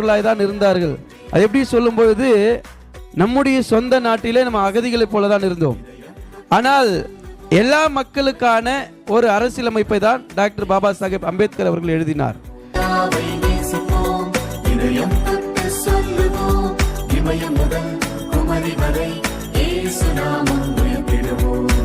அகதிகளாய் தான் இருந்தார்கள். அது எப்படி சொல்லும் பொழுது, நம்முடைய சொந்த நாட்டிலே நம்ம அகதிகளைப் போல தான் இருந்தோம். ஆனால் எல்லா மக்களுக்கான ஒரு அரசியலமைப்பை தான் டாக்டர் பாபா சாஹேப் அம்பேத்கர் அவர்கள் எழுதினார். முதல் குமரி வரை இயேசு நாமம் உயர்த்திடுவோம்.